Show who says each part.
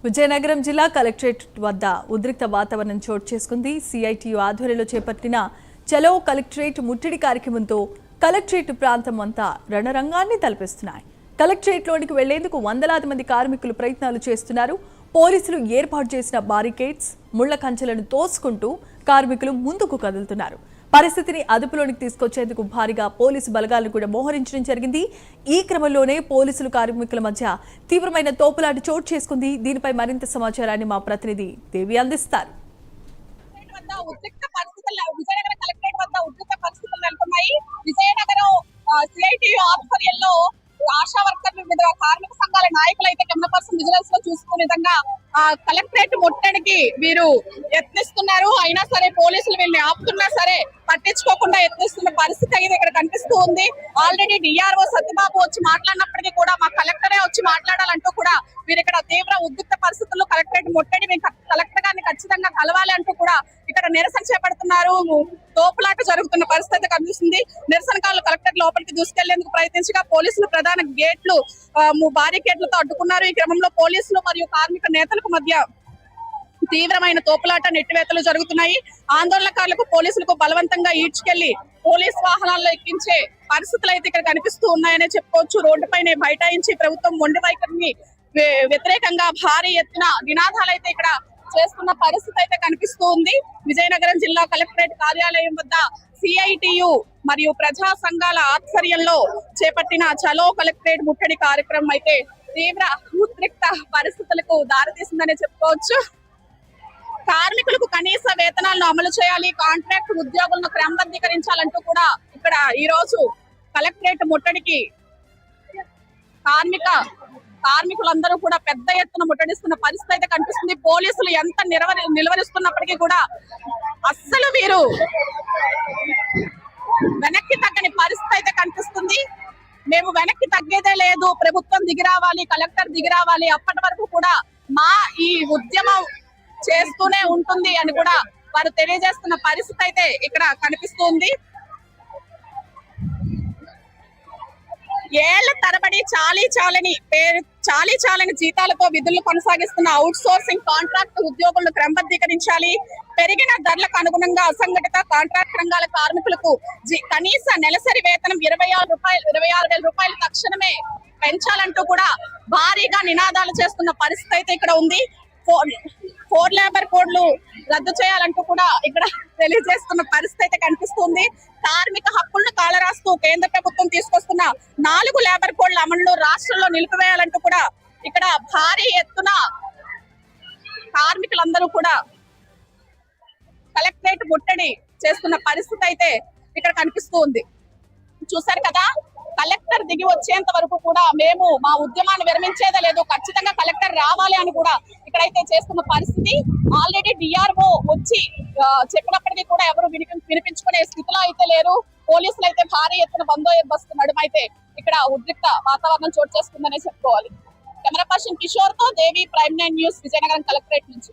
Speaker 1: విజయనగరం జిల్లా కలెక్టరేట్ వద్ద ఉద్రిక్త వాతావరణం చోటు చేసుకుంది. సిఐటియు ఆధ్వర్యంలో చేపట్టిన చలో కలెక్టరేట్ ముట్టడి కార్యక్రమంతో కలెక్టరేట్ ప్రాంతం అంతా రణరంగాన్ని తలపిస్తున్నాయి. కలెక్టరేట్లోనికి వెళ్లేందుకు వందలాది మంది కార్మికులు ప్రయత్నాలు చేస్తున్నారు. పోలీసులు ఏర్పాటు చేసిన బారికేడ్స్, ముళ్ల కంచెలను తోసుకుంటూ కార్మికులు ముందుకు కదులుతున్నారు. పరిస్థితిని అదుపులోనికి తీసుకొచ్చేందుకు భారీగా పోలీసు బలగాలను కూడా మోహరించడం జరిగింది. ఈ క్రమంలోనే పోలీసులు కార్మికుల మధ్య తీవ్రమైన తోపులాట చోటు చేసుకుంది. దీనిపై మరింత సమాచారాన్ని మా ప్రతినిధి దేవి అందిస్తారు.
Speaker 2: ఆశా వర్కర్లు వివిధ కార్మిక సంఘాల నాయకులు అయితే కెమెరా పర్సన్ విజిలెన్స్ లో చూసుకునే విధంగా కలెక్టరేట్ ముట్టడికి వీరు యత్నిస్తున్నారు. అయినా సరే పోలీసులు వీళ్ళని ఆపుతున్నా సరే పట్టించుకోకుండా యత్నిస్తున్న పరిస్థితి అయితే ఇక్కడ కనిపిస్తూ ఉంది. ఆల్రెడీ డిఆర్ఓ సత్యబాబు వచ్చి మాట్లాడినప్పటికీ కూడా మా కలెక్టరే వచ్చి మాట్లాడాలంటూ కూడా వీరు ఇక్కడ తీవ్ర ఉద్రిక్త పరిస్థితుల్లో కలెక్టరేట్ ముట్టడి మేము కలెక్టర్ గారిని ఖచ్చితంగా కలవాలి అంటూ కూడా ఇక్కడ నిరసన చేపడుతున్నారు. తోపులాట జరుగుతున్న పరిస్థితి కనిపిస్తుంది. నిరసనకారులు కలెక్టర్ లోపలికి దూసుకెళ్లేందుకు ప్రయత్నించగా పోలీసులు ప్రధాన గేట్లు బారికేడ్లతో అడ్డుకున్నారు. ఈ క్రమంలో పోలీసులు మరియు కార్మిక నేతలకు మధ్య తీవ్రమైన తోపులాట నెట్టివేతలు జరుగుతున్నాయి. ఆందోళనకారులకు పోలీసులకు బలవంతంగా ఈడ్చుకెళ్లి పోలీస్ వాహనాల్లో ఎక్కించే పరిస్థితులు అయితే ఇక్కడ కనిపిస్తూ ఉన్నాయనే చెప్పుకోవచ్చు. రోడ్డుపైనే బైఠాయించి ప్రభుత్వం మొండి వైఖరిని వ్యతిరేకంగా భారీ ఎత్తున నినాదాలు అయితే ఇక్కడ చేస్తున్న పరిస్థితి అయితే కనిపిస్తూ ఉంది. విజయనగరం జిల్లా కలెక్టరేట్ కార్యాలయం వద్ద సిఐటియు మరియు ప్రజా సంఘాల ఆధ్వర్యంలో చేపట్టిన చలో కలెక్టరేట్ ముట్టడి కార్యక్రమం అయితే తీవ్ర ఉద్రిక్త పరిస్థితులకు దారితీసిందనే చెప్పుకోవచ్చు. కార్మికులకు కనీస వేతనాలను అమలు చేయాలి, కాంట్రాక్ట్ ఉద్యోగులను క్రమబద్ధీకరించాలంటూ కూడా ఇక్కడ ఈ రోజు కలెక్టరేట్ ముట్టడికి కార్మికులందరూ కూడా పెద్ద ఎత్తున ముట్టడిస్తున్న పరిస్థితి అయితే కనిపిస్తుంది. పోలీసులు ఎంత నిలువరిస్తున్నప్పటికీ కూడా అస్సలు వీరు వెనక్కి తగ్గని పరిస్థితి అయితే కనిపిస్తుంది. మేము వెనక్కి తగ్గేదే లేదు, ప్రభుత్వం దిగిరావాలి, కలెక్టర్ దిగిరావాలి, అప్పటి వరకు కూడా మా ఈ ఉద్యమం చేస్తూనే ఉంటుంది అని కూడా వారు తెలియజేస్తున్న పరిస్థితి అయితే ఇక్కడ కనిపిస్తుంది. ఏళ్ల తరబడి చాలీ చాలని జీతాలతో విధులు కొనసాగిస్తున్న అవుట్ సోర్సింగ్ కాంట్రాక్ట్ ఉద్యోగులను క్రమబద్ధీకరించాలి. పెరిగిన ధరలకు అనుగుణంగా అసంఘటిత కాంట్రాక్ట్ రంగాల కార్మికులకు కనీస నెలసరి వేతనం 26,000 రూపాయలు తక్షణమే పెంచాలంటూ కూడా భారీగా నినాదాలు చేస్తున్న పరిస్థితి అయితే ఇక్కడ ఉంది. 4 లేబర్ కోడ్లు రద్దు చేయాలంటూ కూడా ఇక్కడ తెలియజేస్తున్న పరిస్థితి అయితే కనిపిస్తుంది. కార్మిక హక్కులను కాలరాస్తూ కేంద్ర ప్రభుత్వం తీసుకొస్తున్న 4 లేబర్ కోడ్ల అమలు రాష్ట్రంలో నిలిపివేయాలంటూ కూడా ఇక్కడ భారీ ఎత్తున కార్మికులందరూ కూడా కలెక్టరేట్ ముట్టడి చేస్తున్న పరిస్థితి అయితే ఇక్కడ కనిపిస్తూ ఉంది. చూసారు కదా, కలెక్టర్ దిగి వచ్చేంత వరకు కూడా మేము మా ఉద్యమాన్ని విరమించేదే లేదు, ఖచ్చితంగా కలెక్టర్ రావాలి అని కూడా ఇక్కడైతే చేస్తున్న పరిస్థితి. ఆల్రెడీ డిఆర్ఓ వచ్చి చెప్పినప్పటికీ కూడా ఎవరు వినిపించుకునే స్థితిలో అయితే లేరు. పోలీసులు అయితే భారీ ఎత్తున బందోబస్తు నడుమైతే ఇక్కడ ఉద్రిక్త వాతావరణం చోటు చేసుకుందనే చెప్పుకోవాలి. కెమెరా పర్సన్ కిషోర్ తో దేవి, ప్రైమ్ 9 న్యూస్, విజయనగరం కలెక్టరేట్ నుంచి.